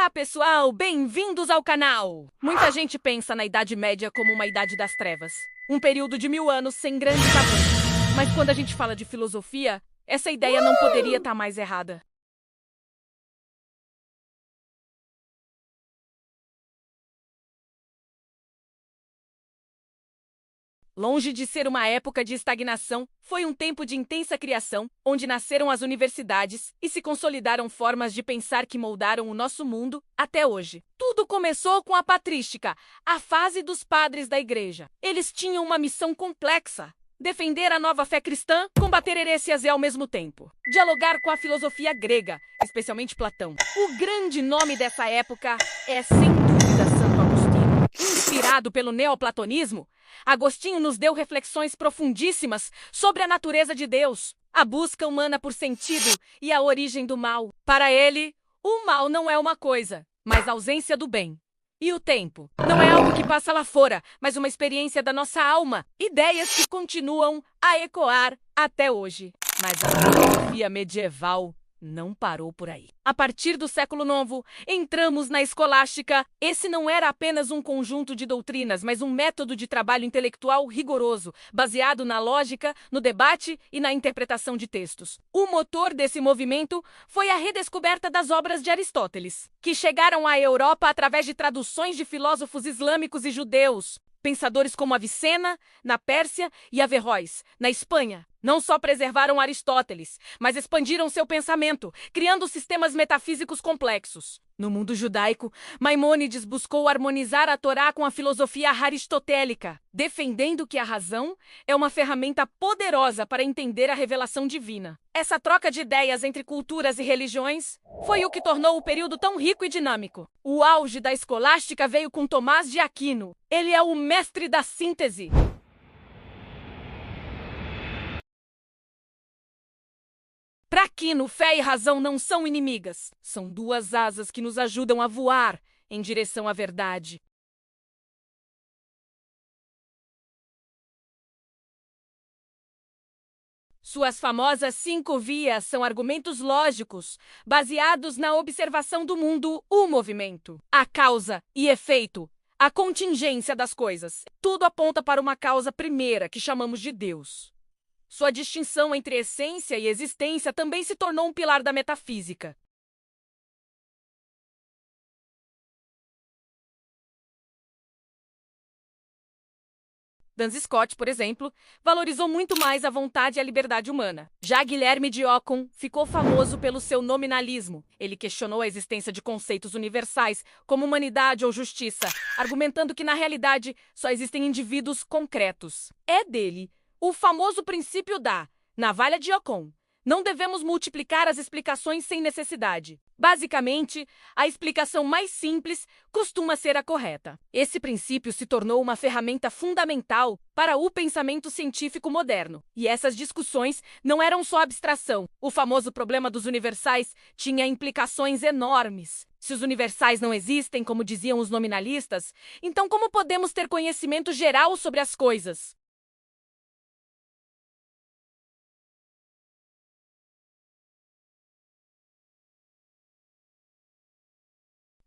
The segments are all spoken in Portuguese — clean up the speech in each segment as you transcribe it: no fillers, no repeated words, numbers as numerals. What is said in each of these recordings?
Olá, pessoal! Bem-vindos ao canal! Muita gente pensa na Idade Média como uma idade das trevas, um período de 1000 anos sem grandes avanços. Mas quando a gente fala de filosofia, essa ideia não poderia estar mais errada. Longe de ser uma época de estagnação, foi um tempo de intensa criação, onde nasceram as universidades e se consolidaram formas de pensar que moldaram o nosso mundo até hoje. Tudo começou com a patrística, a fase dos padres da igreja. Eles tinham uma missão complexa: defender a nova fé cristã, combater heresias e, ao mesmo tempo, dialogar com a filosofia grega, especialmente Platão. O grande nome dessa época é, sem dúvida, Santo Agostinho. Inspirado pelo neoplatonismo, Agostinho nos deu reflexões profundíssimas sobre a natureza de Deus, a busca humana por sentido e a origem do mal. Para ele, o mal não é uma coisa, mas a ausência do bem. E o tempo não é algo que passa lá fora, mas uma experiência da nossa alma. Ideias que continuam a ecoar até hoje. Mas a filosofia medieval não parou por aí. A partir do século IX, entramos na escolástica. Esse não era apenas um conjunto de doutrinas, mas um método de trabalho intelectual rigoroso, baseado na lógica, no debate e na interpretação de textos. O motor desse movimento foi a redescoberta das obras de Aristóteles, que chegaram à Europa através de traduções de filósofos islâmicos e judeus. Pensadores como Avicena, na Pérsia, e Averroes, na Espanha, não só preservaram Aristóteles, mas expandiram seu pensamento, criando sistemas metafísicos complexos. No mundo judaico, Maimônides buscou harmonizar a Torá com a filosofia aristotélica, defendendo que a razão é uma ferramenta poderosa para entender a revelação divina. Essa troca de ideias entre culturas e religiões foi o que tornou o período tão rico e dinâmico. O auge da escolástica veio com Tomás de Aquino. Ele é o mestre da síntese. Para Aquino, fé e razão não são inimigas. São duas asas que nos ajudam a voar em direção à verdade. Suas famosas 5 vias são argumentos lógicos, baseados na observação do mundo, o movimento, a causa e efeito, a contingência das coisas. Tudo aponta para uma causa primeira, que chamamos de Deus. Sua distinção entre essência e existência também se tornou um pilar da metafísica. Duns Scott, por exemplo, valorizou muito mais a vontade e a liberdade humana. Já Guilherme de Ockham ficou famoso pelo seu nominalismo. Ele questionou a existência de conceitos universais, como humanidade ou justiça, argumentando que, na realidade, só existem indivíduos concretos. É dele o famoso princípio da navalha de Ockham. Não devemos multiplicar as explicações sem necessidade. Basicamente, a explicação mais simples costuma ser a correta. Esse princípio se tornou uma ferramenta fundamental para o pensamento científico moderno. E essas discussões não eram só abstração. O famoso problema dos universais tinha implicações enormes. Se os universais não existem, como diziam os nominalistas, então como podemos ter conhecimento geral sobre as coisas?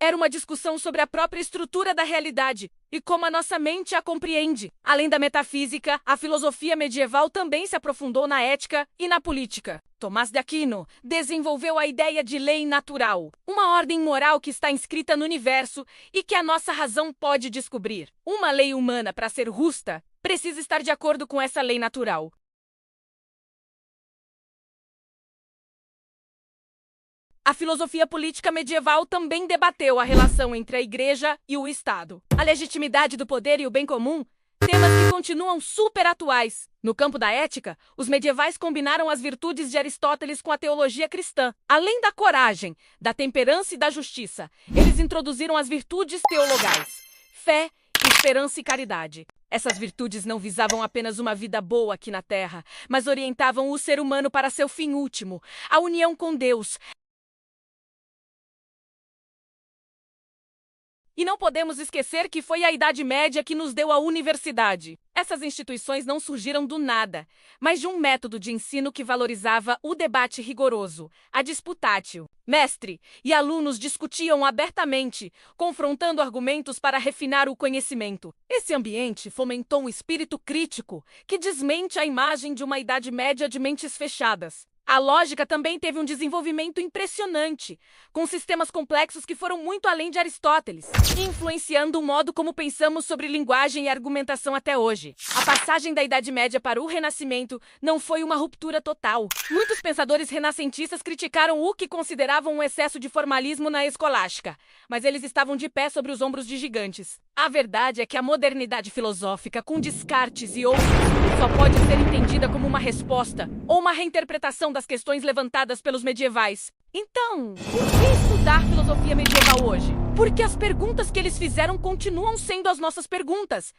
Era uma discussão sobre a própria estrutura da realidade e como a nossa mente a compreende. Além da metafísica, a filosofia medieval também se aprofundou na ética e na política. Tomás de Aquino desenvolveu a ideia de lei natural, uma ordem moral que está inscrita no universo e que a nossa razão pode descobrir. Uma lei humana, para ser justa, precisa estar de acordo com essa lei natural. A filosofia política medieval também debateu a relação entre a Igreja e o Estado, a legitimidade do poder e o bem comum, temas que continuam super atuais. No campo da ética, os medievais combinaram as virtudes de Aristóteles com a teologia cristã. Além da coragem, da temperança e da justiça, eles introduziram as virtudes teologais: fé, esperança e caridade. Essas virtudes não visavam apenas uma vida boa aqui na Terra, mas orientavam o ser humano para seu fim último, a união com Deus. E não podemos esquecer que foi a Idade Média que nos deu a universidade. Essas instituições não surgiram do nada, mas de um método de ensino que valorizava o debate rigoroso, a disputatio. Mestre e alunos discutiam abertamente, confrontando argumentos para refinar o conhecimento. Esse ambiente fomentou um espírito crítico que desmente a imagem de uma Idade Média de mentes fechadas. A lógica também teve um desenvolvimento impressionante, com sistemas complexos que foram muito além de Aristóteles, influenciando o modo como pensamos sobre linguagem e argumentação até hoje. A passagem da Idade Média para o Renascimento não foi uma ruptura total. Muitos pensadores renascentistas criticaram o que consideravam um excesso de formalismo na escolástica, mas eles estavam de pé sobre os ombros de gigantes. A verdade é que a modernidade filosófica, com Descartes e outros, só pode ser entendida como uma resposta ou uma reinterpretação das questões levantadas pelos medievais. Então, por que estudar filosofia medieval hoje? Porque as perguntas que eles fizeram continuam sendo as nossas perguntas.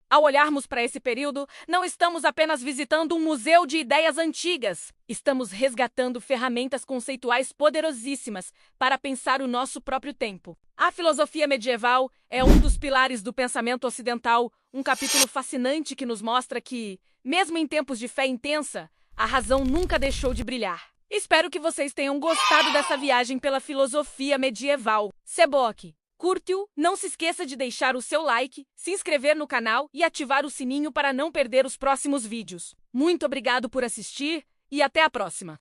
Ao olharmos para esse período, não estamos apenas visitando um museu de ideias antigas. Estamos resgatando ferramentas conceituais poderosíssimas para pensar o nosso próprio tempo. A filosofia medieval é um dos pilares do pensamento ocidental, um capítulo fascinante que nos mostra que, mesmo em tempos de fé intensa, a razão nunca deixou de brilhar. Espero que vocês tenham gostado dessa viagem pela filosofia medieval. Seboque, curte-o, não se esqueça de deixar o seu like, se inscrever no canal e ativar o sininho para não perder os próximos vídeos. Muito obrigado por assistir e até a próxima!